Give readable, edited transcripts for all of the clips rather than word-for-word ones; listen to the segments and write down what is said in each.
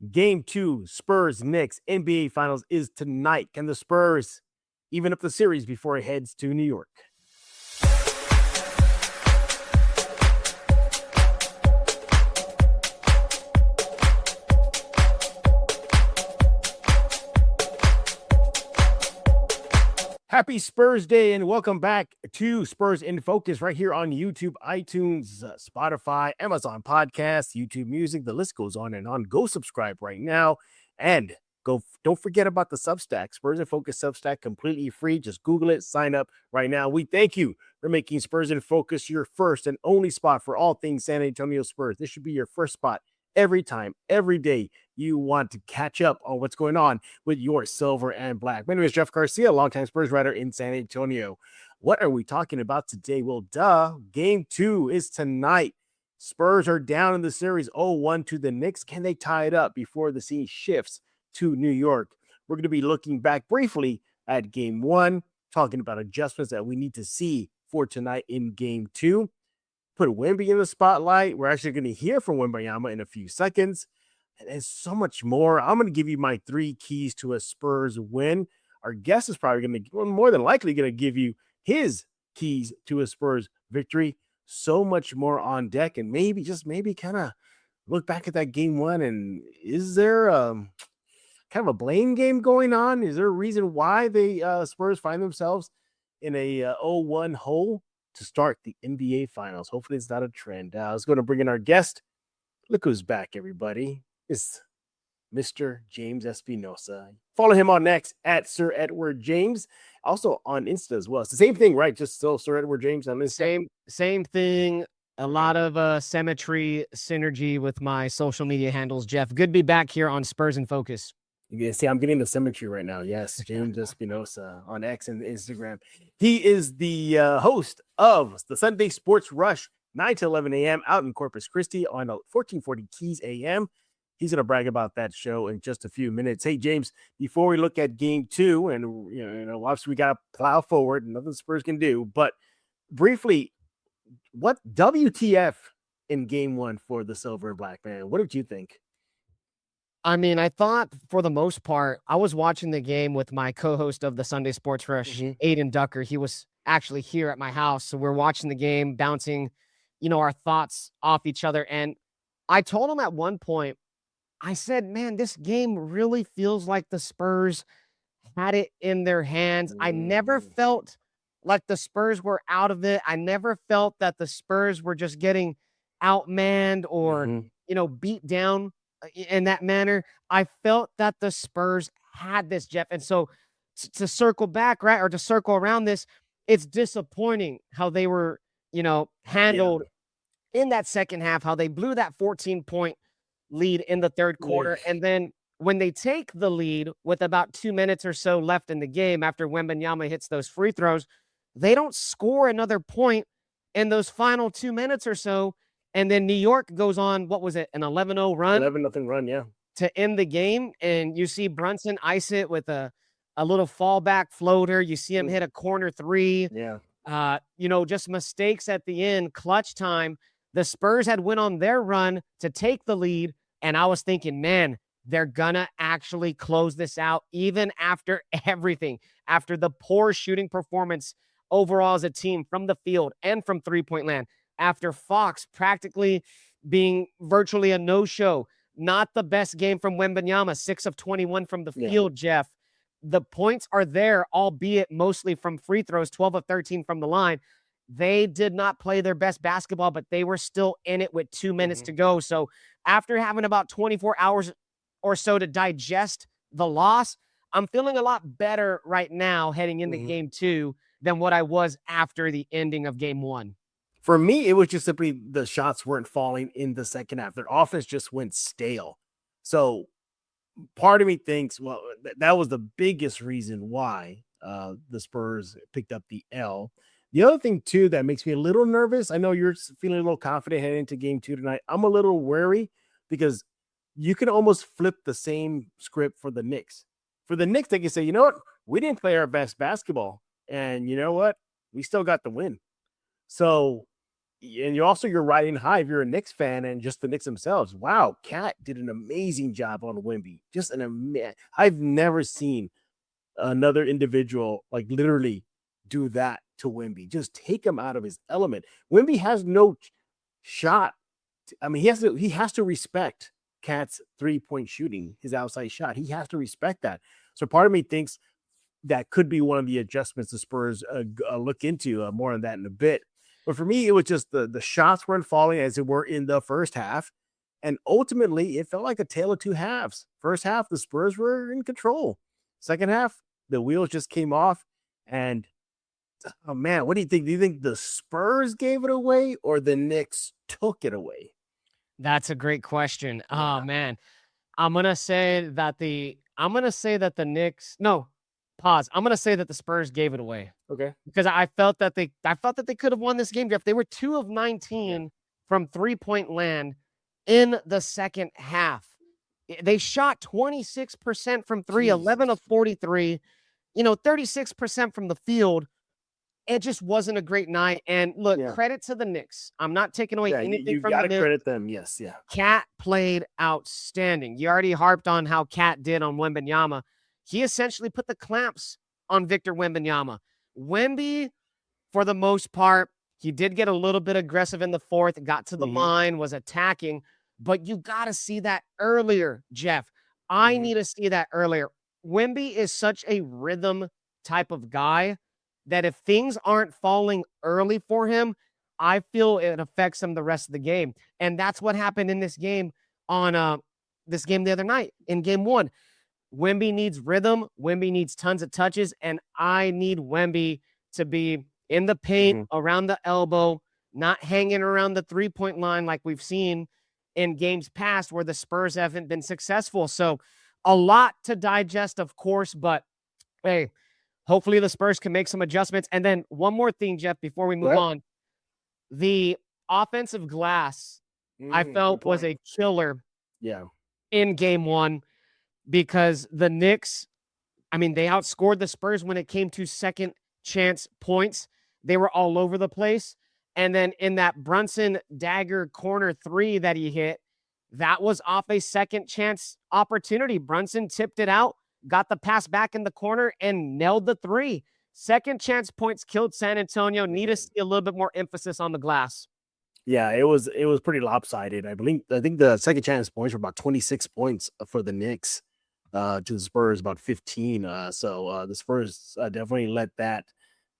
Game 2, Spurs Knicks NBA Finals is tonight. Can the Spurs even up the series before it heads to New York? Happy Spurs Day and welcome back to Spurs in Focus right here on YouTube, iTunes, Spotify, Amazon Podcasts, YouTube Music. The list goes on and on. Go subscribe right now and don't forget about the Substack, Spurs in Focus Substack, completely free. Just Google it, sign up right now. We thank you for making Spurs in Focus your first and only spot for all things San Antonio Spurs. This should be your first spot every time, every day you want to catch up on what's going on with your silver and black. My name is Jeff Garcia, longtime Spurs writer in San Antonio. What are we talking about today? Well, Game 2 is tonight. Spurs are down in the series 0-1 to the Knicks. Can they tie it up before the scene shifts to New York? We're going to be looking back briefly at Game 1, talking about adjustments that we need to see for tonight in Game 2. Put Wemby in the spotlight. We're actually going to hear from Wembanyama in a few seconds. And there's so much more. I'm going to give you my 3 keys to a Spurs win. Our guest is probably going to, more than likely, going to give you his keys to a Spurs victory. So much more on deck. And maybe, just maybe, kind of look back at that Game 1. And is there kind of a blame game going on? Is there a reason why the Spurs find themselves in a 0-1 hole to start the NBA Finals? Hopefully it's not a trend. I was going to bring in our guest. Look who's back, everybody. It's Mr. James Espinosa. Follow him on X at Sir Edward James. Also on Insta as well. It's the same thing, right? Just still Sir Edward James on Insta. Same thing. A lot of synergy with my social media handles, Jeff. Good to be back here on Spurs in Focus. You see, I'm getting the symmetry right now. Yes, James Espinosa on X and Instagram. He is the host of the Sunday Sports Rush, 9 to 11 a.m. out in Corpus Christi on 1440 Keys a.m. He's going to brag about that show in just a few minutes. Hey, James, before we look at Game 2, and obviously we got to plow forward, nothing Spurs can do, but briefly, what WTF in Game 1 for the Silver and Black, man? What did you think? I mean, I thought for the most part, I was watching the game with my co-host of the Sunday Sports Rush, Aiden Ducker. He was actually here at my house. So we're watching the game, bouncing, our thoughts off each other. And I told him at one point, I said, man, this game really feels like the Spurs had it in their hands. I never felt like the Spurs were out of it. I never felt that the Spurs were just getting outmanned or, beat down in that manner. I felt that the Spurs had this, Jeff. And so to circle back, right, or to circle around this, it's disappointing how they were, handled in that second half, how they blew that 14-point lead in the third quarter. And then when they take the lead with about 2 minutes or so left in the game after Wembanyama hits those free throws, they don't score another point in those final 2 minutes or so. And then New York goes on, what was it, an 11-0 run? 11-0 run, yeah. To end the game. And you see Brunson ice it with a little fallback floater. You see him hit a corner 3. Yeah. Just mistakes at the end, clutch time. The Spurs had went on their run to take the lead. And I was thinking, man, they're going to actually close this out even after everything, after the poor shooting performance overall as a team from the field and from three-point land. After Fox practically being virtually a no-show, not the best game from Wembanyama, 6 of 21 from the field, Jeff. The points are there, albeit mostly from free throws, 12 of 13 from the line. They did not play their best basketball, but they were still in it with 2 minutes to go. So after having about 24 hours or so to digest the loss, I'm feeling a lot better right now heading into Game 2 than what I was after the ending of Game 1. For me, it was just simply the shots weren't falling in the second half. Their offense just went stale. So part of me thinks, well, that was the biggest reason why the Spurs picked up the L. The other thing, too, that makes me a little nervous, I know you're feeling a little confident heading into Game 2 tonight. I'm a little wary because you can almost flip the same script for the Knicks. For the Knicks, they can say, you know what? We didn't play our best basketball. And you know what? We still got the win. So And you're riding high if you're a Knicks fan and just the Knicks themselves. Wow, Cat did an amazing job on Wemby. I've never seen another individual like literally do that to Wemby. Just take him out of his element. Wemby has no shot. I mean, he has to respect Cat's 3-point shooting, his outside shot. He has to respect that. So part of me thinks that could be one of the adjustments the Spurs look into. More on that in a bit. But for me, it was just the shots weren't falling as it were in the first half. And ultimately, it felt like a tale of two halves. First half, the Spurs were in control. Second half, the wheels just came off. And, oh man, what do you think? Do you think the Spurs gave it away or the Knicks took it away? That's a great question. Yeah. Oh man. I'm gonna say that the Knicks. No, pause. I'm gonna say that the Spurs gave it away. Okay. Because I felt that they could have won this game, Jeff. They were 2 of 19 from 3-point land in the second half. They shot 26% from 3, 11 of 43, 36% from the field. It just wasn't a great night. And look, credit to the Knicks. I'm not taking away anything from them. You got to credit them. Yes, yeah. Cat played outstanding. You already harped on how Cat did on Wembanyama. He essentially put the clamps on Victor Wembanyama. Wemby, for the most part, he did get a little bit aggressive in the fourth, got to the line, was attacking, but you got to see that earlier, Jeff. I need to see that earlier. Wemby is such a rhythm type of guy that if things aren't falling early for him, I feel it affects him the rest of the game. And that's what happened in this game the other night in game 1. Wemby needs rhythm. Wemby needs tons of touches. And I need Wemby to be in the paint, around the elbow, not hanging around the 3-point line like we've seen in games past where the Spurs haven't been successful. So a lot to digest, of course, but hey, hopefully the Spurs can make some adjustments. And then one more thing, Jeff, before we move on. The offensive glass, I felt was a killer in game 1 because the Knicks, I mean, they outscored the Spurs when it came to second chance points. They were all over the place. And then in that Brunson dagger corner 3 that he hit, that was off a second chance opportunity. Brunson tipped it out, got the pass back in the corner, and nailed the 3. Second chance points killed San Antonio. Need to see a little bit more emphasis on the glass. Yeah, it was pretty lopsided. I think the second chance points were about 26 points for the Knicks, to the Spurs about 15. So the Spurs definitely let that,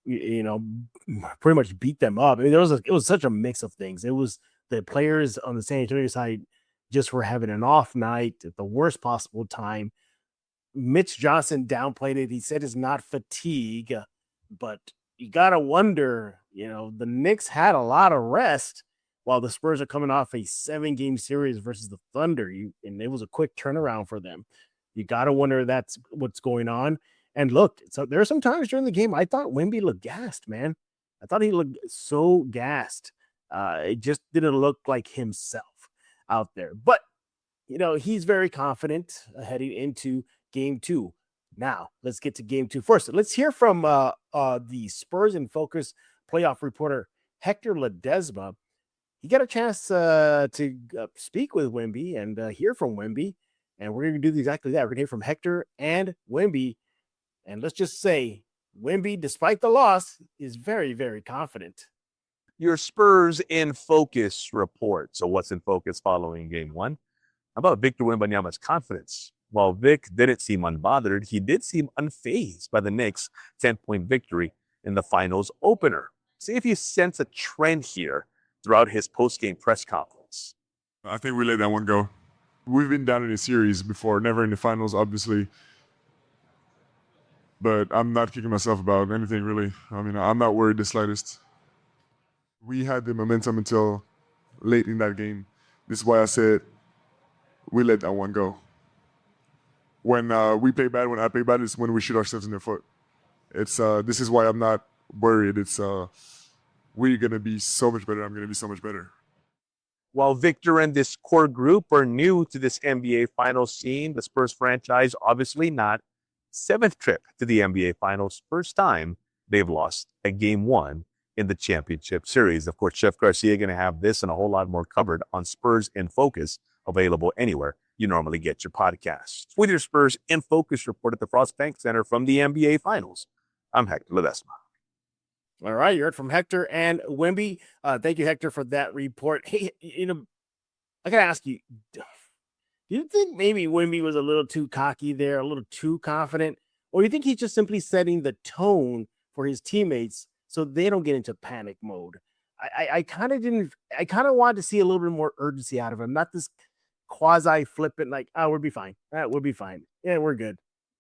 pretty much beat them up. I mean, it was such a mix of things. It was the players on the San Antonio side just were having an off night at the worst possible time. Mitch Johnson downplayed it. He said it's not fatigue, but you got to wonder, the Knicks had a lot of rest while the Spurs are coming off a 7-game series versus the Thunder. And it was a quick turnaround for them. You got to wonder that's what's going on. And look, so there are some times during the game I thought Wemby looked gassed, man. I thought he looked so gassed. It just didn't look like himself out there. But, he's very confident heading into game 2. Now, let's get to game 2 first. Let's hear from the Spurs in Focus playoff reporter, Hector Ledesma. He got a chance to speak with Wemby and hear from Wemby. And we're going to do exactly that. We're going to hear from Hector and Wemby. And let's just say Wemby, despite the loss, is very, very confident. Your Spurs in Focus report. So what's in focus following game 1? How about Victor Wembanyama's confidence? While Vic didn't seem unbothered, he did seem unfazed by the Knicks' 10-point victory in the finals opener. See if you sense a trend here throughout his post-game press conference. I think we let that one go. We've been down in a series before, never in the finals, obviously. But I'm not kicking myself about anything, really. I mean, I'm not worried the slightest. We had the momentum until late in that game. This is why I said we let that one go. When we play bad, when I play bad, it's when we shoot ourselves in the foot. This is why I'm not worried. We're going to be so much better. I'm going to be so much better. While Victor and this core group are new to this NBA Finals scene, the Spurs franchise obviously not. 7th trip to the NBA Finals, first time they've lost a game 1 in the championship series. Of course, Jeff Garcia going to have this and a whole lot more covered on Spurs in Focus, available anywhere you normally get your podcasts. With your Spurs in Focus report at the Frost Bank Center from the NBA Finals, I'm Hector Ledesma. All right, you heard from Hector and Wemby. Thank you, Hector, for that report. Hey, I gotta ask you, do you think maybe Wemby was a little too cocky there, a little too confident? Or do you think he's just simply setting the tone for his teammates so they don't get into panic mode? I kind of wanted to see a little bit more urgency out of him, not this quasi flippant, like, oh, we'll be fine. We'll be fine. Yeah, we're good.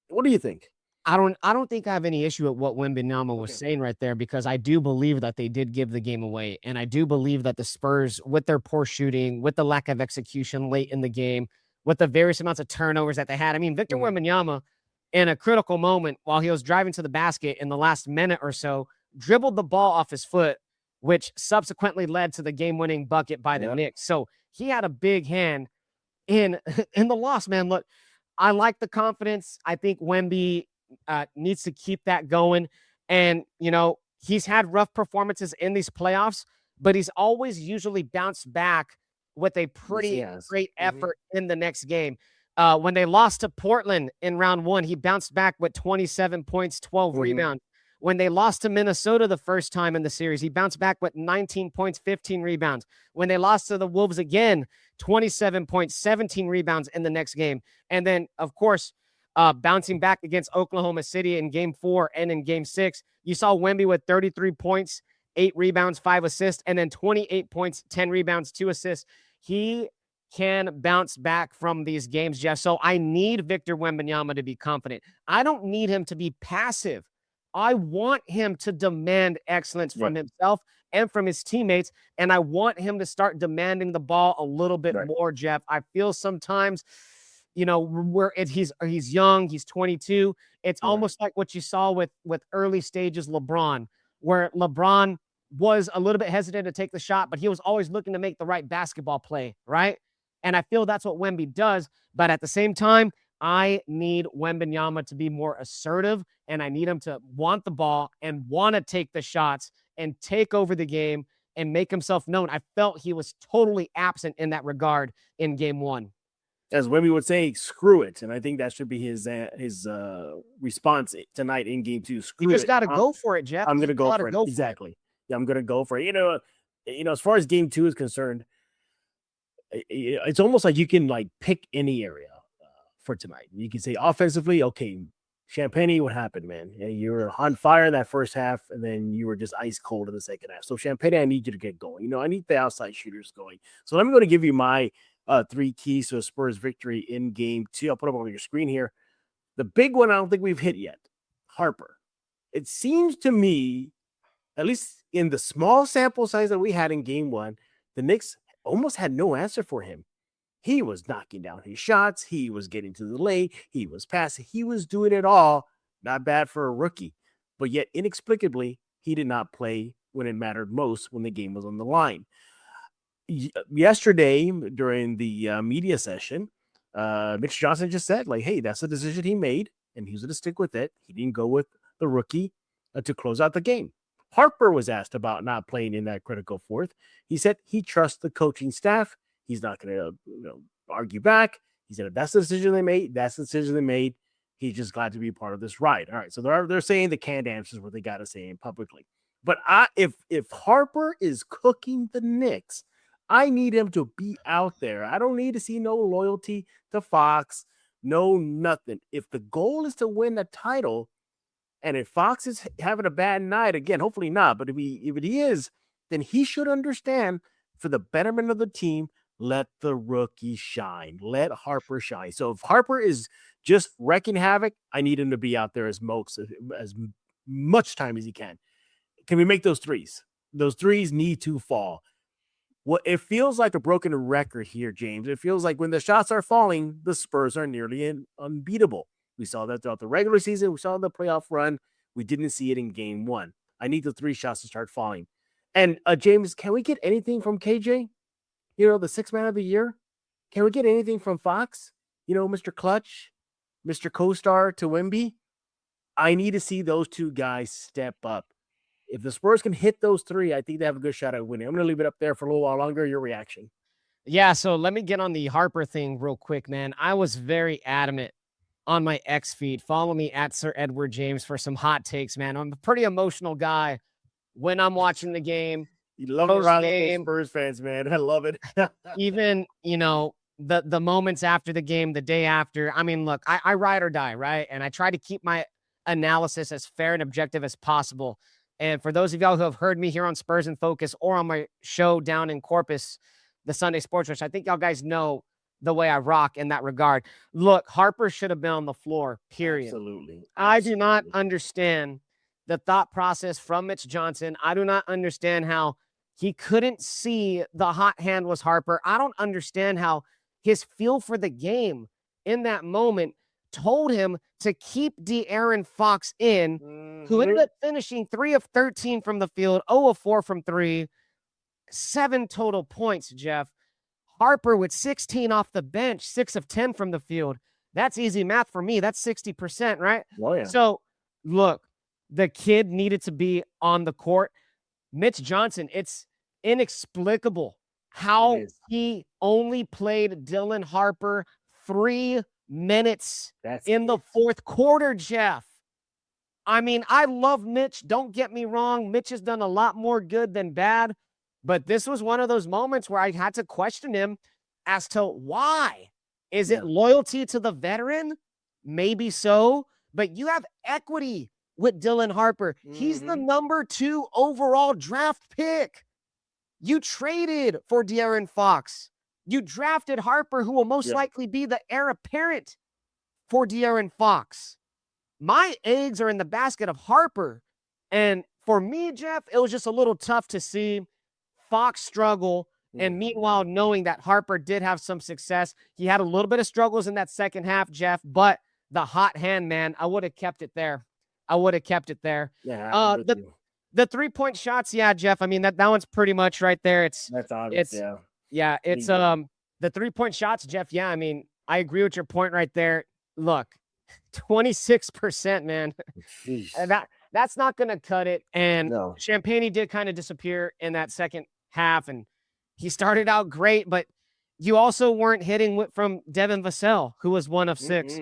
What do you think? I don't think I have any issue with what Wembanyama was saying right there, because I do believe that they did give the game away. And I do believe that the Spurs, with their poor shooting, with the lack of execution late in the game, with the various amounts of turnovers that they had. I mean, Victor Wembanyama, in a critical moment while he was driving to the basket in the last minute or so, dribbled the ball off his foot, which subsequently led to the game-winning bucket by the Knicks. So he had a big hand in the loss, man. Look, I like the confidence. I think Wemby needs to keep that going. And, he's had rough performances in these playoffs, but he's always usually bounced back with a pretty great effort in the next game. When they lost to Portland in round 1, he bounced back with 27 points, 12 rebounds. When they lost to Minnesota the first time in the series, he bounced back with 19 points, 15 rebounds. When they lost to the Wolves again, 27 points, 17 rebounds in the next game. And then, of course, bouncing back against Oklahoma City in Game 4 and in Game 6, you saw Wemby with 33 points, 8 rebounds, 5 assists, and then 28 points, 10 rebounds, 2 assists. He can bounce back from these games, Jeff. So I need Victor Wembanyama to be confident. I don't need him to be passive. I want him to demand excellence from himself and from his teammates, and I want him to start demanding the ball a little bit more, Jeff. I feel sometimes, he's young, he's 22. It's almost like what you saw with early stages LeBron, where LeBron was a little bit hesitant to take the shot, but he was always looking to make the right basketball play, right? And I feel that's what Wemby does. But at the same time, I need Wembanyama to be more assertive, and I need him to want the ball and want to take the shots and take over the game and make himself known. I felt he was totally absent in that regard in Game 1. As Wemby would say, screw it. And I think that should be his response tonight in Game 2. Screw you just it. Got to go for it, Jeff. I'm going to go for it. Exactly. Yeah, I'm going to go for it. As far as Game 2 is concerned, it's almost like you can pick any area for tonight. You can say offensively, okay, Champagne, what happened, man? You were on fire in that first half, and then you were just ice cold in the second half. So Champagne, I need you to get going. I need the outside shooters going. So I'm going to give you my 3 keys to a Spurs victory in Game 2. I'll put them on your screen here. The big one I don't think we've hit yet, Harper. It seems to me, at least in the small sample size that we had in Game 1, the Knicks almost had no answer for him. He was knocking down his shots. He was getting to the lane. He was passing. He was doing it all. Not bad for a rookie. But yet, inexplicably, he did not play when it mattered most, when the game was on the line. Yesterday, during the media session, Mitch Johnson just said, hey, that's the decision he made, and he's going to stick with it. He didn't go with the rookie to close out the game. Harper was asked about not playing in that critical fourth. He said he trusts the coaching staff. He's not going to argue back. He said, if that's the decision they made, that's the decision they made. He's just glad to be a part of this ride. All right, so they're saying the canned answers what they got to say publicly. But if Harper is cooking the Knicks, I need him to be out there. I don't need to see no loyalty to Fox, no nothing. If the goal is to win the title, and if Fox is having a bad night, again, hopefully not, but if he is, then he should understand, for the betterment of the team, let the rookie shine. Let Harper shine. So if Harper is just wrecking havoc, I need him to be out there as much time as he can. Can we make those threes? Those threes need to fall. Well, it feels like a broken record here, James. It feels like when the shots are falling, the Spurs are nearly unbeatable. We saw that throughout the regular season. We saw the playoff run. We didn't see it in Game 1. I need the 3 shots to start falling. And James, can we get anything from KJ? The 6th man of the year? Can we get anything from Fox? Mr. Clutch, Mr. Co-star to Wemby? I need to see those 2 guys step up. if the Spurs can hit those three, I think they have a good shot at winning. I'm going to leave it up there for a little while longer. Your reaction? Yeah, so let me get on the Harper thing real quick, man. I was very adamant on my X feed. Follow me at Sir Edward James for some hot takes, man. I'm a pretty emotional guy when I'm watching the game. You love it around Spurs fans, man. I love it. Even, the moments after the game, the day after. I mean, look, I ride or die, right? And I try to keep my analysis as fair and objective as possible. And for those of y'all who have heard me here on Spurs in Focus or on my show down in Corpus, the Sunday Sports Rush, I think y'all guys know the way I rock in that regard. Look, Harper should have been on the floor, period. Absolutely. I do not understand the thought process from Mitch Johnson. I do not understand how he couldn't see the hot hand was Harper. I don't understand how his feel for the game in that moment told him to keep De'Aaron Fox in, who ended up finishing 3 of 13 from the field, 0 of 4 from 3, 7 total points, Jeff. Harper with 16 off the bench, 6 of 10 from the field. That's easy math for me. That's 60%, right? Oh, yeah. So, look, the kid needed to be on the court. Mitch Johnson, it's inexplicable how he only played Dylan Harper 3 minutes in the fourth quarter, Jeff. I mean, I love Mitch. Don't get me wrong. Mitch has done a lot more good than bad. But this was one of those moments where I had to question him as to why. Is it loyalty to the veteran? Maybe so. But you have equity with Dylan Harper. He's the number 2 overall draft pick. You traded for De'Aaron Fox. You drafted Harper, who will most likely be the heir apparent for De'Aaron Fox. My eggs are in the basket of Harper. And for me, Jeff, it was just a little tough to see Fox struggle, and meanwhile, knowing that Harper did have some success. He had a little bit of struggles in that second half, Jeff, but the hot hand, man, I would have kept it there. Yeah. The 3-point shots, yeah, Jeff. I mean, that one's pretty much right there. That's obvious. It's the 3-point shots, Jeff. Yeah, I mean, I agree with your point right there. Look, 26%, man. That's not going to cut it. And Champagne did kind of disappear in that second half, and he started out great, but you also weren't hitting from Devin Vassell, who was 1 of 6.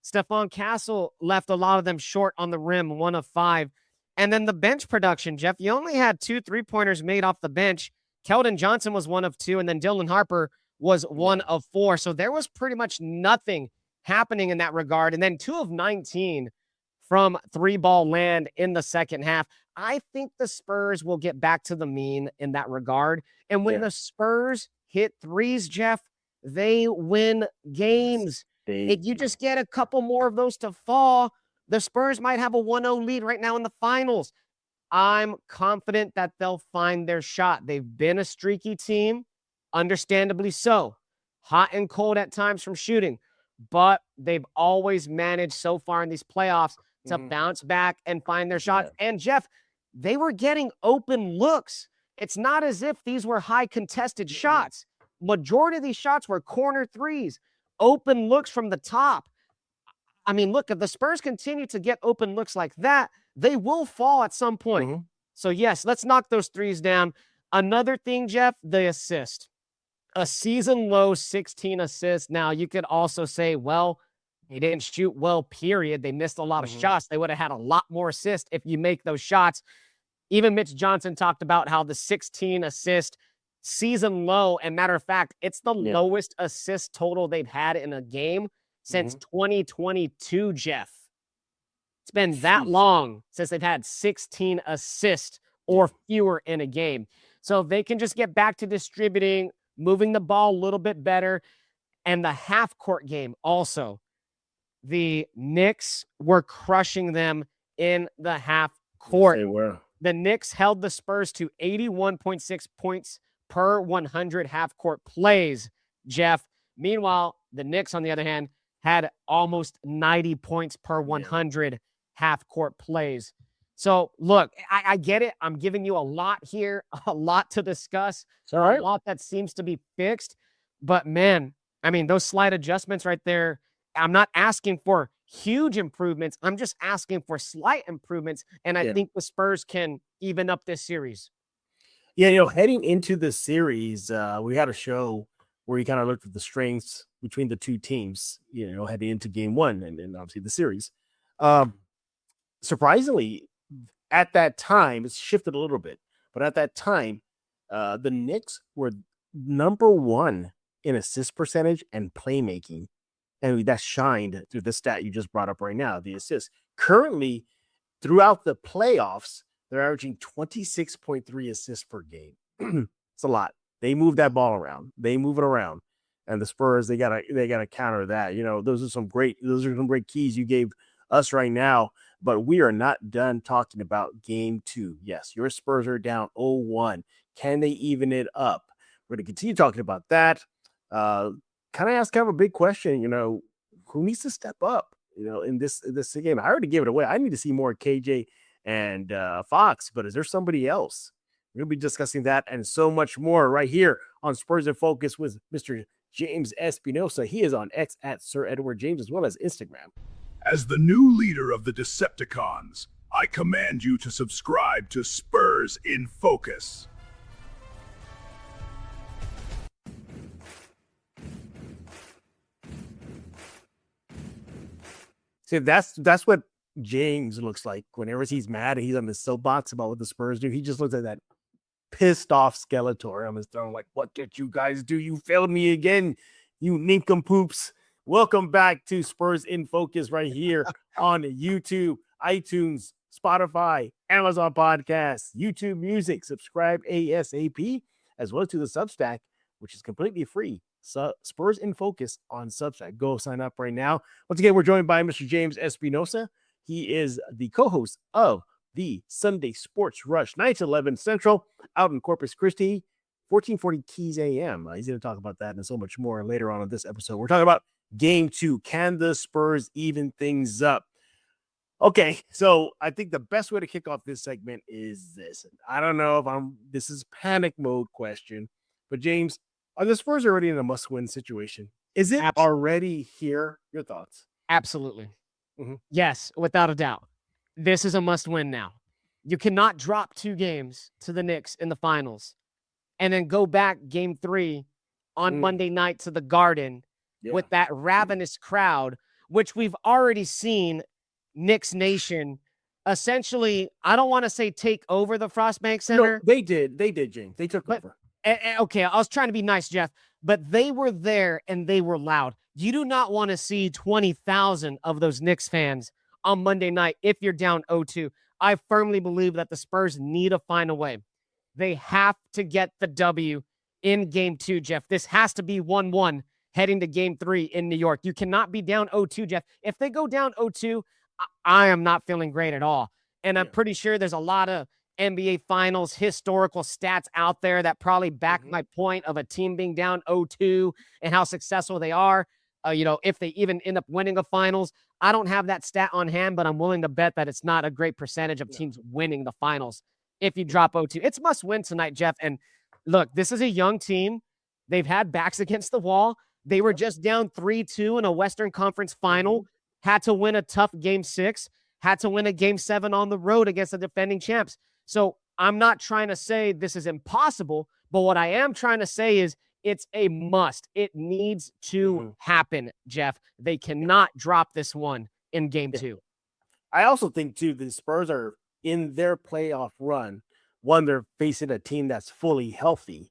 Stephon Castle left a lot of them short on the rim, 1 of 5. And then the bench production, Jeff, you only had 2 3-pointers made off the bench. Keldon Johnson was 1 of 2, and then Dylan Harper was 1 of 4. So there was pretty much nothing happening in that regard. And then 2 of 19 from 3-ball land in the second half. I think the Spurs will get back to the mean in that regard. And when the Spurs hit threes, Jeff, they win games. If you just get a couple more of those to fall, the Spurs might have a 1-0 lead right now in the finals. I'm confident that they'll find their shot. They've been a streaky team, understandably so. Hot and cold at times from shooting. But they've always managed so far in these playoffs to bounce back and find their shots. And, Jeff, they were getting open looks. It's not as if these were high contested shots. Majority of these shots were corner threes, open looks from the top. I mean, look, if the Spurs continue to get open looks like that, they will fall at some point. So, yes, let's knock those threes down. Another thing, Jeff, the assist. A season low 16 assists. Now, you could also say, well, they didn't shoot well, period. They missed a lot of shots. They would have had a lot more assists if you make those shots. Even Mitch Johnson talked about how the 16 assist season low, and matter of fact, it's the lowest assist total they've had in a game since 2022, Jeff. It's been that long since they've had 16 assists or fewer in a game. So if they can just get back to distributing, moving the ball a little bit better, and the half-court game also, the Knicks were crushing them in the half court. They were. The Knicks held the Spurs to 81.6 points per 100 half-court plays, Jeff. Meanwhile, the Knicks, on the other hand, had almost 90 points per 100 half-court plays. So, look, I get it. I'm giving you a lot here, a lot to discuss. It's all right. A lot that seems to be fixed. But, man, I mean, those slight adjustments right there, I'm not asking for huge improvements. I'm just asking for slight improvements, and I think the Spurs can even up this series. Yeah, heading into the series, we had a show where we kind of looked at the strengths between the two teams, heading into game one and obviously the series. Surprisingly, at that time, it's shifted a little bit, but at that time, the Knicks were number one in assist percentage and playmaking. And that shined through the stat you just brought up right now, the assists. Currently, throughout the playoffs, they're averaging 26.3 assists per game. It's a lot. They move that ball around. They move it around. And the Spurs, they gotta counter that. Those are some great keys you gave us right now. But we are not done talking about game two. Yes, your Spurs are down 0-1. Can they even it up? We're going to continue talking about that. Kind of a big question, who needs to step up, in this game? I already gave it away. I need to see more KJ and Fox, but is there somebody else? We'll be discussing that and so much more right here on Spurs in Focus with Mr. James Espinosa. He is on X at Sir Edward James, as well as Instagram. As the new leader of the Decepticons, I command you to subscribe to Spurs in Focus. See, that's what James looks like whenever he's mad and he's on the soapbox about what the Spurs do. He just looks like that pissed off Skeletor on his throne, like, what did you guys do? You failed me again, you nincompoops. Welcome back to Spurs in Focus right here on YouTube, iTunes, Spotify, Amazon Podcasts, YouTube Music. Subscribe ASAP, as well as to the Substack, which is completely free. So Spurs in Focus on Substack. Go sign up right now. Once again, we're joined by Mr. James Espinosa. He is the co-host of the Sunday Sports Rush, 9 to 11 Central, out in Corpus Christi, 1440 Keys AM. He's going to talk about that and so much more later on in this episode. We're talking about game two. Can the Spurs even things up? Okay, so I think the best way to kick off this segment is this. I don't know if this is panic mode question, but James, are the Spurs already in a must-win situation? Is it already here? Your thoughts? Absolutely. Yes, without a doubt. This is a must-win now. You cannot drop 2 games to the Knicks in the finals and then go back game 3 on Monday night to the Garden with that ravenous crowd, which we've already seen Knicks Nation essentially, I don't want to say take over the Frostbank Center. No, they did, James. They took over. Okay, I was trying to be nice, Jeff, but they were there and they were loud. You do not want to see 20,000 of those Knicks fans on Monday night if you're down 0-2. I firmly believe that the Spurs need to find a way. They have to get the W in game 2, Jeff. This has to be 1-1 heading to game 3 in New York. You cannot be down 0-2, Jeff. If they go down 0-2, I am not feeling great at all. And I'm pretty sure there's a lot of NBA Finals historical stats out there that probably back my point of a team being down 0-2 and how successful they are. If they even end up winning a finals. I don't have that stat on hand, but I'm willing to bet that it's not a great percentage of teams winning the finals if you drop 0-2. It's must win tonight, Jeff. And look, this is a young team. They've had backs against the wall. They were just down 3-2 in a Western Conference final, had to win a tough game 6, had to win a game 7 on the road against the defending champs. So I'm not trying to say this is impossible, but what I am trying to say is it's a must. It needs to happen, Jeff. They cannot drop this one in game 2. I also think, too, the Spurs are in their playoff run. One, they're facing a team that's fully healthy,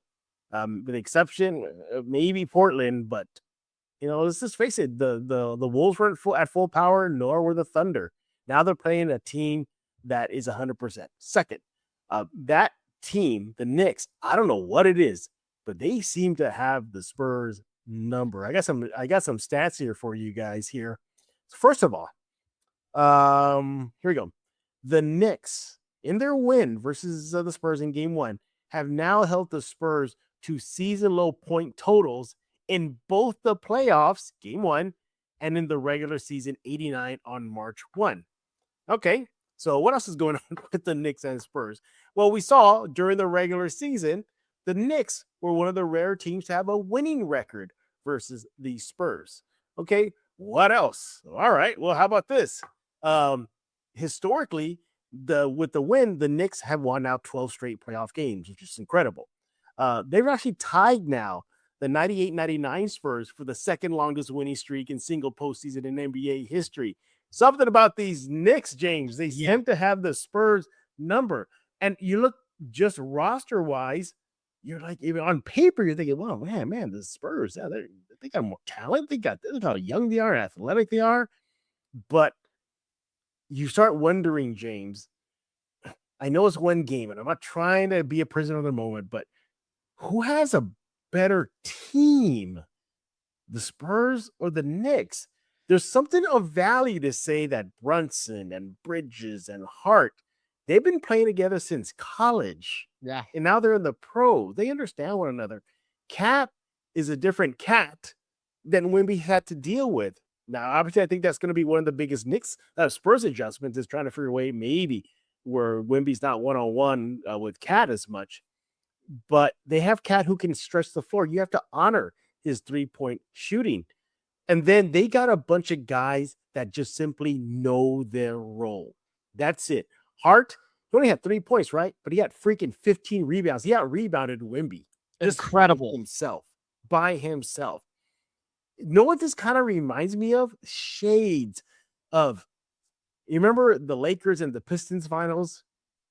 with the exception maybe Portland. But, let's just face it, the Wolves weren't at full power, nor were the Thunder. Now they're playing a team that is 100%. Second, that team, the Knicks, I don't know what it is, but they seem to have the Spurs number. I got some stats here for you guys here. First of all, here we go. The Knicks, in their win versus the Spurs in game 1, have now held the Spurs to season low point totals in both the playoffs, game 1, and in the regular season, 89 on March 1. Okay, so what else is going on with the Knicks and Spurs? Well, we saw during the regular season, the Knicks were one of the rare teams to have a winning record versus the Spurs. Okay, What else? All right. Well, how about this? Historically, with the win, the Knicks have won now 12 straight playoff games, which is incredible. They've actually tied now the 98-99 Spurs for the second longest winning streak in single postseason in NBA history. Something about these Knicks, James, they seem to have the Spurs number. And you look just roster wise, you're like, even on paper, you're thinking, well, man, the Spurs, yeah, they got more talent. They got this is how young they are, athletic they are. But you start wondering, James, I know it's one game, and I'm not trying to be a prisoner of the moment, but who has a better team, the Spurs or the Knicks? There's something of value to say that Brunson and Bridges and Hart, they've been playing together since college. Yeah. And now they're in the pro. They understand one another. Cat is a different cat than Wemby had to deal with. Now, obviously, I think that's going to be one of the biggest Knicks Spurs adjustments is trying to figure a way maybe where Wemby's not one-on-one with Cat as much. But they have Cat who can stretch the floor. You have to honor his three-point shooting. And then they got a bunch of guys that just simply know their role. That's it. Hart, he only had 3 points, right? But he had freaking 15 rebounds. He out-rebounded Wemby. Incredible. By himself. You know what this kind of reminds me of? Shades of, you remember the Lakers and the Pistons finals?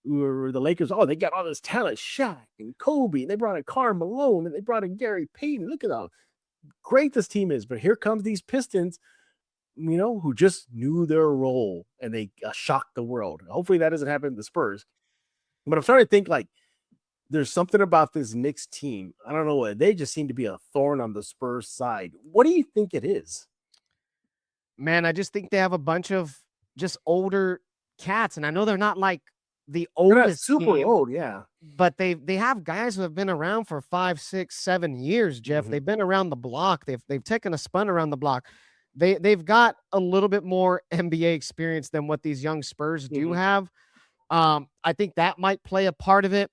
Where the Lakers, they got all this talent, Shaq and Kobe, and they brought in Karl Malone, and they brought in Gary Payton. Look at how great this team is. But here comes these Pistons, who just knew their role, and they shocked the world. Hopefully that doesn't happen to the Spurs. But I'm starting to think, like, there's something about this Knicks team. I don't know. They just seem to be a thorn on the Spurs side. What do you think it is? Man, I just think they have a bunch of just older cats. And I know they're not like the oldest super team, old, yeah. But they have guys who have been around for 5, 6, 7 years, Jeff. They've been around the block. They've taken a spun around the block. They've got a little bit more NBA experience than what these young Spurs do have. I think that might play a part of it.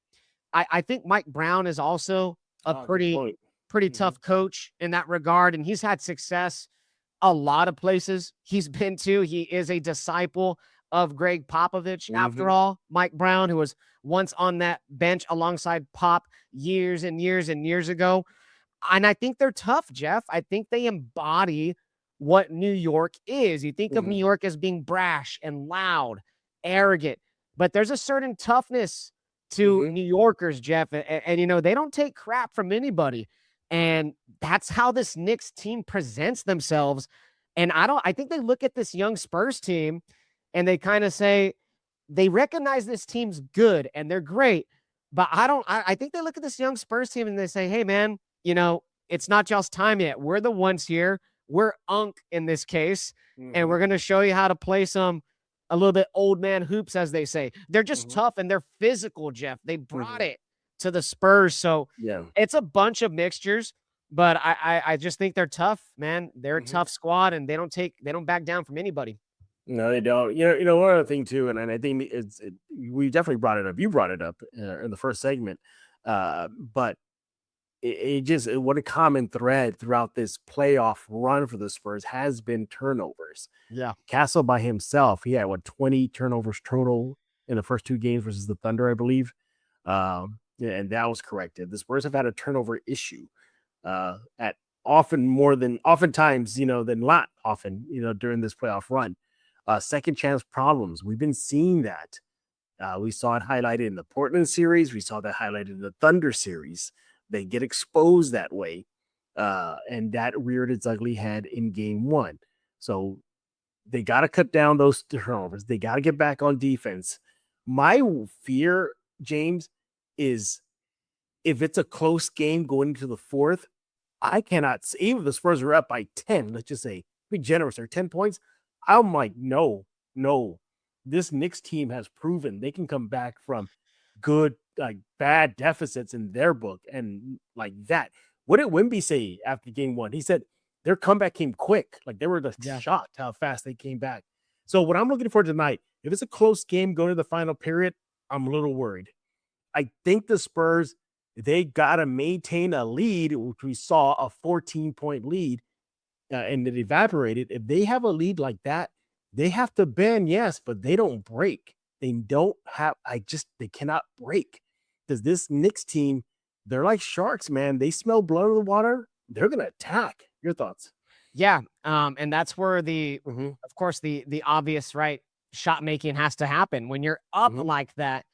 I think Mike Brown is also a pretty tough coach in that regard, and he's had success a lot of places he's been to. He is a disciple of Greg Popovich, after all. Mike Brown, who was once on that bench alongside Pop years and years and years ago. And I think they're tough, Jeff. I think they embody what New York is. You think of New York as being brash and loud, arrogant, but there's a certain toughness to New Yorkers, Jeff. And they don't take crap from anybody. And that's how this Knicks team presents themselves. And I think they look at this young Spurs team and they kind of say, they recognize this team's good and they're great. But I think they look at this young Spurs team and they say, hey, man, it's not y'all's time yet. We're the ones here. We're Unk in this case. And we're going to show you how to play a little bit old man hoops, as they say. They're just tough and they're physical, Jeff. They brought it to the Spurs. So it's a bunch of mixtures, but I just think they're tough, man. They're a tough squad and they don't back down from anybody. No, they don't. One other thing too, and I think we definitely brought it up. You brought it up in the first segment, but it just what a common thread throughout this playoff run for the Spurs has been turnovers. Yeah, Castle by himself, he had 20 turnovers total in the first 2 games versus the Thunder, I believe, and that was corrected. The Spurs have had a turnover issue at oftentimes than not often during this playoff run. Second chance problems. We've been seeing that. We saw it highlighted in the Portland series. We saw that highlighted in the Thunder series. They get exposed that way. And that reared its ugly head in game 1. So they got to cut down those turnovers. They got to get back on defense. My fear, James, is if it's a close game going into the 4th, I cannot see, even if the Spurs are up by 10, let's just say, be generous, or 10 points, I'm like, no. This Knicks team has proven they can come back from good, bad deficits in their book and like that. What did Wemby say after game 1? He said their comeback came quick. Like they were just shocked how fast they came back. So what I'm looking for tonight, if it's a close game going to the final period, I'm a little worried. I think the Spurs, they got to maintain a lead, which we saw a 14-point lead and it evaporated. If they have a lead like that, they have to bend, yes, but they don't break. They don't have. They cannot break. Because this Knicks team, they're like sharks, man. They smell blood in the water. They're gonna attack. Your thoughts? Yeah, and that's where of course, the obvious, right, shot making has to happen. When you're up like that,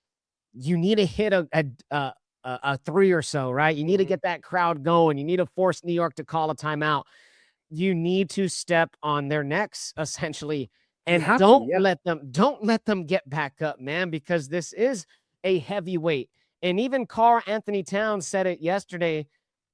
you need to hit a three or so, right? You need to get that crowd going. You need to force New York to call a timeout. You need to step on their necks, essentially, and don't let them get back up, man, because this is a heavyweight. And even Karl Anthony Towns said it yesterday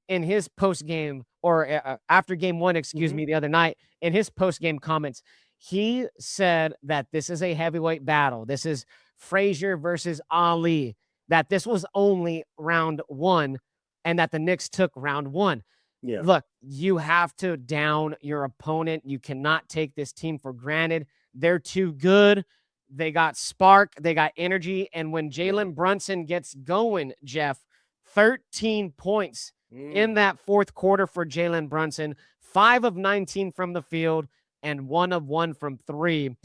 in his post game, or after game one, excuse me, the other night, in his post game comments. He said that this is a heavyweight battle. This is Frazier versus Ali, that this was only round one and that the Knicks took round one. Yeah. Look, you have to down your opponent. You cannot take this team for granted. They're too good. They got spark. They got energy. And when Jalen Brunson gets going, Jeff, 13 points in that fourth quarter for Jalen Brunson, 5 of 19 from the field and 1 of 1 from 3.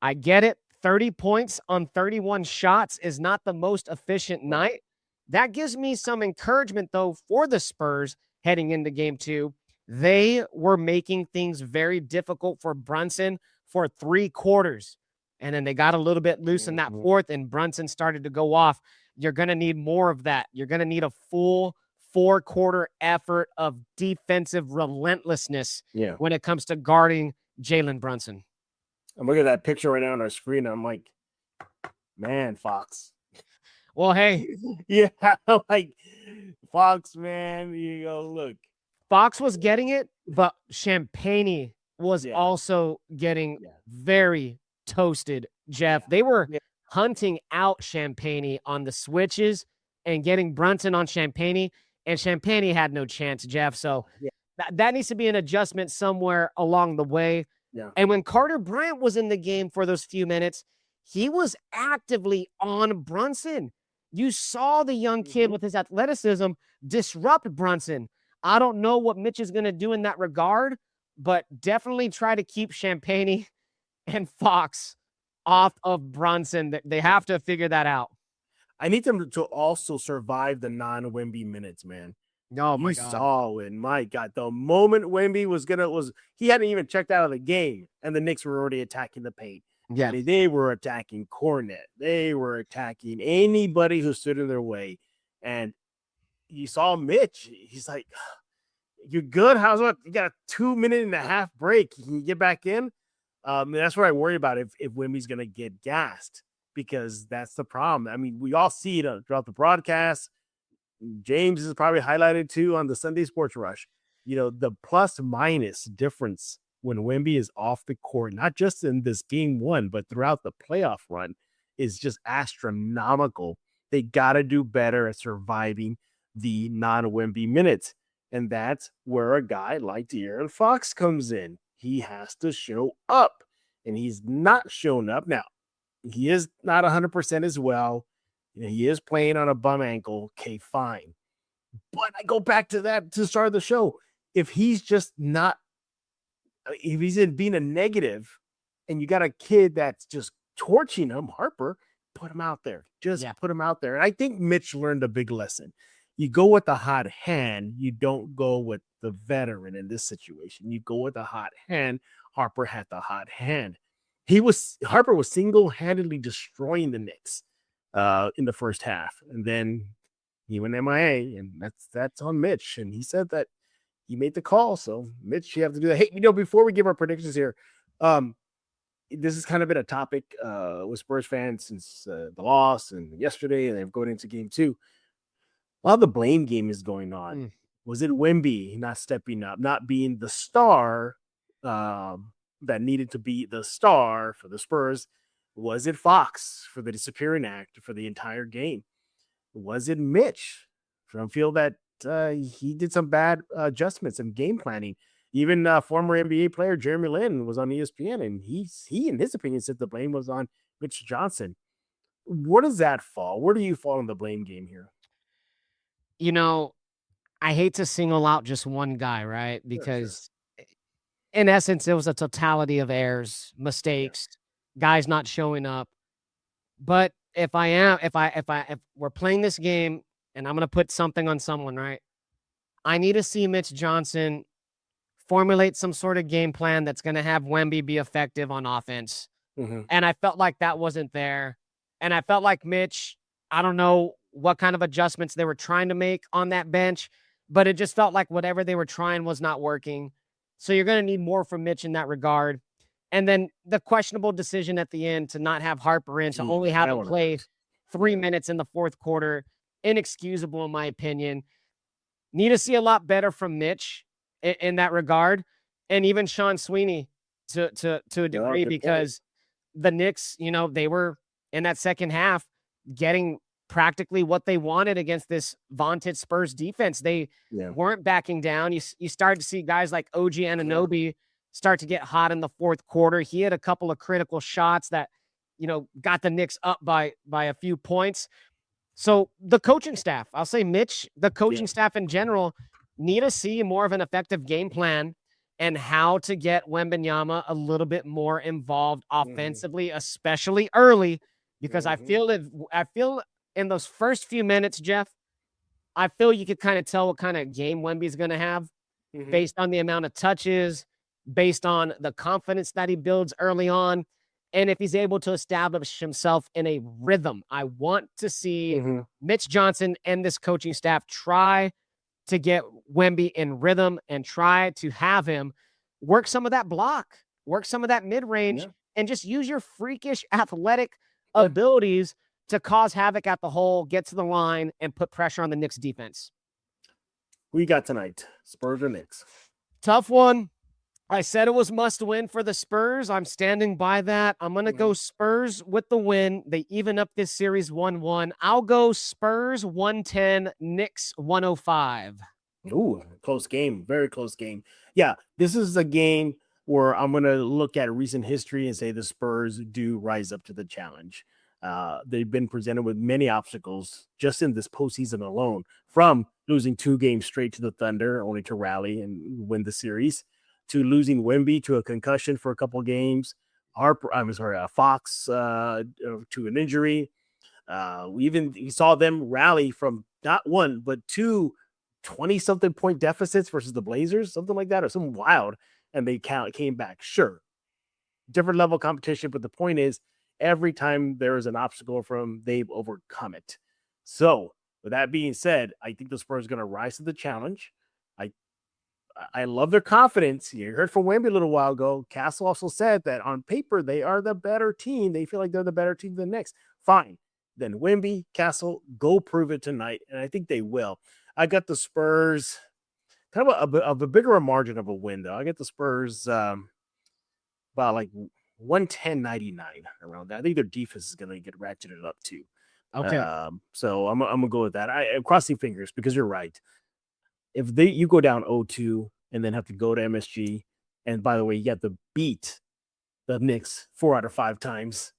I get it. 30 points on 31 shots is not the most efficient night. That gives me some encouragement, though, for the Spurs heading into game 2. They were making things very difficult for Brunson for 3 quarters. And then they got a little bit loose in that fourth, and Brunson started to go off. You're going to need more of that. You're going to need a full 4-quarter effort of defensive relentlessness when it comes to guarding Jalen Brunson. I'm looking at that picture right now on our screen. And I'm like, man, Fox. Well, hey. Yeah, like Fox, man. You go, look. Fox was getting it, but Champagne was also getting very toasted, Jeff. They were hunting out Champagne on the switches and getting Brunson on Champagne, and Champagne had no chance, Jeff. So that needs to be an adjustment somewhere along the way. Yeah. And when Carter Bryant was in the game for those few minutes, he was actively on Brunson. You saw the young kid with his athleticism disrupt Brunson. I don't know what Mitch is going to do in that regard, but definitely try to keep Champagne and Fox off of Brunson. They have to figure that out. I need them to also survive the non-Wemby minutes, man. Oh my God. Saw it. My God. The moment Wemby he hadn't even checked out of the game, and the Knicks were already attacking the paint. Yeah. I mean, they were attacking Cornet. They were attacking anybody who stood in their way. And you saw Mitch. He's like, you're good? How's it? You got a 2.5-minute break. You can get back in. That's what I worry about if Wemby's going to get gassed, because that's the problem. I mean, we all see it throughout the broadcast. James is probably highlighted too on the Sunday Sports Rush. You know, the plus minus difference when Wemby is off the court, not just in this game one, but throughout the playoff run, is just astronomical. They got to do better at surviving the non-Wemby minutes. And that's where a guy like De'Aaron Fox comes in. He has to show up, and he's not shown up. Now, he is not 100% as well. He is playing on a bum ankle. Okay, fine. But I go back to that to start the show. If he's just not, if he's in being a negative, and you got a kid that's just torching him, Harper, put him out there. Just put him out there. And I think Mitch learned a big lesson. You go with the hot hand. You don't go with the veteran in this situation. You go with the hot hand. Harper had the hot hand. Harper was single-handedly destroying the Knicks in the first half, and then he went MIA, and that's on Mitch. And he said that he made the call. So Mitch, you have to do that. Hey, before we give our predictions here, this has kind of been a topic with Spurs fans since the loss and yesterday, and they're going into game 2. While the blame game is going on, was it Wemby not stepping up, not being the star that needed to be the star for the Spurs? Was it Fox for the disappearing act for the entire game? Was it Mitch? I feel that he did some bad adjustments and game planning. Even former NBA player Jeremy Lin was on ESPN, and he in his opinion said the blame was on Mitch Johnson. Where does that fall? Where do you fall in the blame game here? You know, I hate to single out just one guy, right? Because in essence, it was a totality of errors, mistakes, guys not showing up. But if we're playing this game and I'm going to put something on someone, right? I need to see Mitch Johnson formulate some sort of game plan that's going to have Wemby be effective on offense. Mhm. And I felt like that wasn't there. And I felt like Mitch, I don't know what kind of adjustments they were trying to make on that bench, but it just felt like whatever they were trying was not working. So you're going to need more from Mitch in that regard. And then the questionable decision at the end to not have Harper in, to only have him play 3 minutes in the fourth quarter, inexcusable in my opinion. Need to see a lot better from Mitch in that regard, and even Sean Sweeney to a degree, because the Knicks, they were in that second half getting practically what they wanted against this vaunted Spurs defense. They weren't backing down. You started to see guys like OG Anunoby start to get hot in the fourth quarter. He had a couple of critical shots that, got the Knicks up by a few points. So the coaching staff, I'll say Mitch, the coaching staff in general, need to see more of an effective game plan and how to get Wembanyama a little bit more involved offensively, especially early, because I feel in those first few minutes, Jeff, I feel you could kind of tell what kind of game Wemby's going to have based on the amount of touches, based on the confidence that he builds early on. And if he's able to establish himself in a rhythm, I want to see Mitch Johnson and this coaching staff try to get Wemby in rhythm and try to have him work some of that block, work some of that mid-range, and just use your freakish athletic abilities to cause havoc at the hole, get to the line, and put pressure on the Knicks defense. Who you got tonight? Spurs or Knicks? Tough one. I said it was must win for the Spurs. I'm standing by that. I'm going to go Spurs with the win. They even up this series 1-1. I'll go Spurs 110, Knicks 105. Ooh, close game. Very close game. Yeah, this is a game where I'm going to look at recent history and say the Spurs do rise up to the challenge. They've been presented with many obstacles just in this postseason alone, from losing 2 games straight to the Thunder, only to rally and win the series, to losing Wemby to a concussion for a couple of games, Fox to an injury. We saw them rally from not one, but 2 20-something point deficits versus the Blazers, something like that, or something wild, and they came back. Sure, different level of competition, but the point is, every time there is an obstacle they've overcome it. So, with that being said, I think the Spurs are going to rise to the challenge. I love their confidence. You heard from Wemby a little while ago. Castle also said that on paper, they are the better team. They feel like they're the better team than the Knicks. Fine. Then Wemby, Castle, go prove it tonight. And I think they will. I got the Spurs kind of a bigger margin of a win, though. I get the Spurs about like 110-99 around that. I think their defense is going to get ratcheted up too. Okay. So I'm going to go with that. I'm crossing fingers because you're right. If you go down 0-2 and then have to go to MSG, and by the way, you have to beat the Knicks 4 out of 5 times,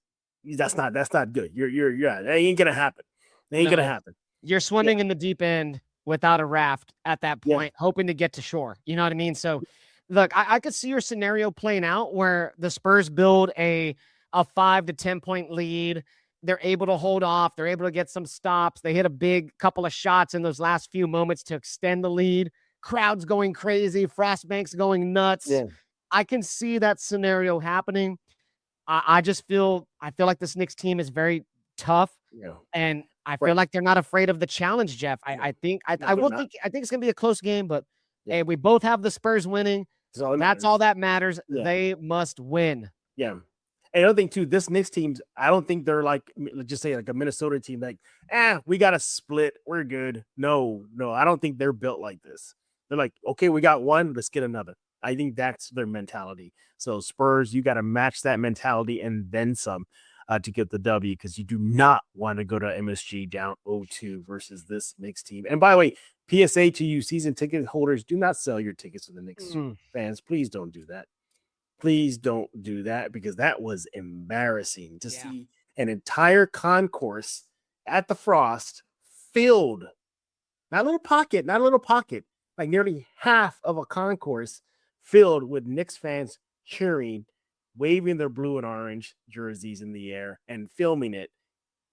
that's not good. That ain't gonna happen. That ain't gonna happen. You're swimming in the deep end without a raft at that point, hoping to get to shore. You know what I mean? So look, I could see your scenario playing out where the Spurs build a 5 to 10 point lead. They're able to hold off. They're able to get some stops. They hit a big couple of shots in those last few moments to extend the lead. Crowds going crazy. Frostbank's going nuts. Yeah. I can see that scenario happening. I feel like this Knicks team is very tough, and I feel like they're not afraid of the challenge, Jeff. I think it's gonna be a close game, but hey, we both have the Spurs winning. That's all that matters. Yeah. They must win. Yeah. And another thing too, this Knicks team, I don't think they're like, let's just say like a Minnesota team, like, we got to split. We're good. No, I don't think they're built like this. They're like, okay, we got one, let's get another. I think that's their mentality. So Spurs, you got to match that mentality and then some to get the W, because you do not want to go to MSG down 0-2 versus this Knicks team. And by the way, PSA to you season ticket holders, do not sell your tickets to the Knicks fans. Please don't do that. Please don't do that, because that was embarrassing to see an entire concourse at the Frost filled, not a little pocket, like nearly half of a concourse filled with Knicks fans cheering, waving their blue and orange jerseys in the air, and filming it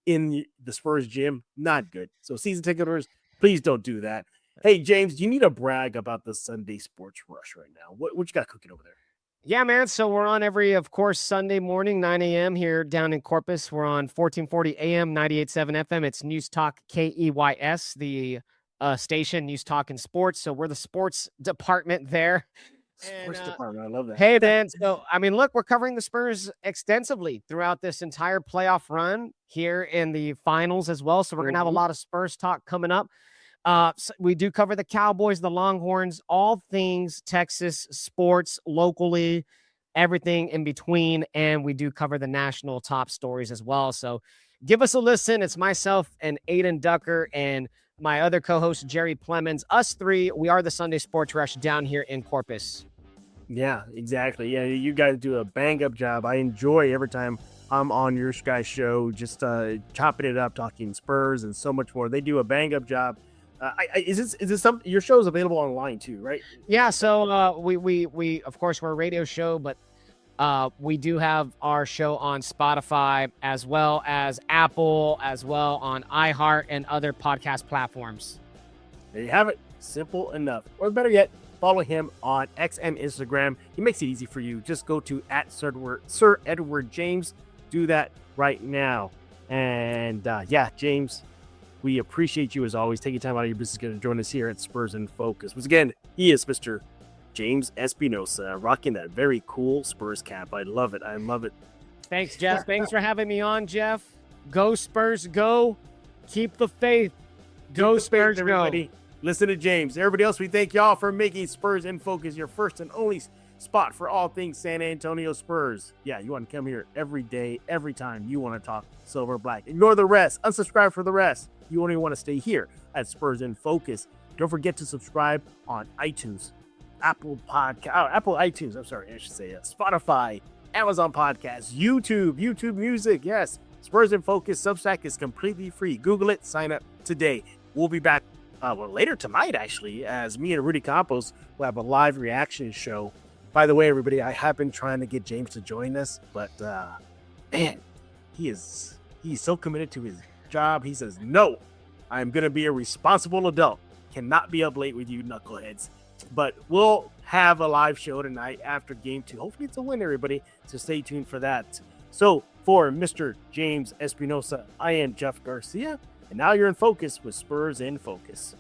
in the Spurs gym. Not good. So season ticket holders, please don't do that. Hey, James, do you need to brag about the Sunday Sports Rush right now? What you got cooking over there? Yeah, man. So we're on every, of course, Sunday morning, 9 a.m. here down in Corpus. We're on 1440 AM, 98.7 FM. It's News Talk KEYS, the station, News Talk and Sports. So we're the sports department there. Sports department. I love that. Hey, man. So, I mean, look, we're covering the Spurs extensively throughout this entire playoff run here in the finals as well. So we're going to have a lot of Spurs talk coming up. So we do cover the Cowboys, the Longhorns, all things Texas sports locally, everything in between. And we do cover the national top stories as well. So give us a listen. It's myself and Aiden Ducker and my other co-host, Jerry Plemons. Us three, we are the Sunday Sports Rush down here in Corpus. Yeah, exactly. Yeah, you guys do a bang-up job. I enjoy every time I'm on your guys' show, just chopping it up, talking Spurs and so much more. They do a bang-up job. Is this something? Your show is available online too, right? Yeah. So we of course we're a radio show, but we do have our show on Spotify as well as Apple, as well on iHeart and other podcast platforms. There you have it. Simple enough. Or better yet, follow him on X and Instagram. He makes it easy for you. Just go to Sir Edward James. Do that right now. And yeah, James, we appreciate you as always. Taking time out of your business to join us here at Spurs in Focus. Once again, he is Mr. James Espinosa, rocking that very cool Spurs cap. I love it. I love it. Thanks, Jeff. Thanks for having me on, Jeff. Go Spurs, go. Keep the faith. Go Spurs, go. Everybody. Listen to James. Everybody else, we thank y'all for making Spurs in Focus your first and only spot for all things San Antonio Spurs. Yeah, you want to come here every day, every time you want to talk silver black. Ignore the rest. Unsubscribe for the rest. You only want to stay here at Spurs in Focus. Don't forget to subscribe on iTunes, Apple iTunes. I'm sorry, I should say Spotify, Amazon Podcasts, YouTube Music. Yes, Spurs in Focus Substack is completely free. Google it. Sign up today. We'll be back later tonight, actually, as me and Rudy Campos will have a live reaction show. By the way, everybody, I have been trying to get James to join us, but man, he's so committed to his job. He says, no, I'm going to be a responsible adult. Cannot be up late with you knuckleheads. But we'll have a live show tonight after game 2. Hopefully it's a win, everybody. So stay tuned for that. So for Mr. James Espinosa, I am Jeff Garcia. And now you're in focus with Spurs in Focus.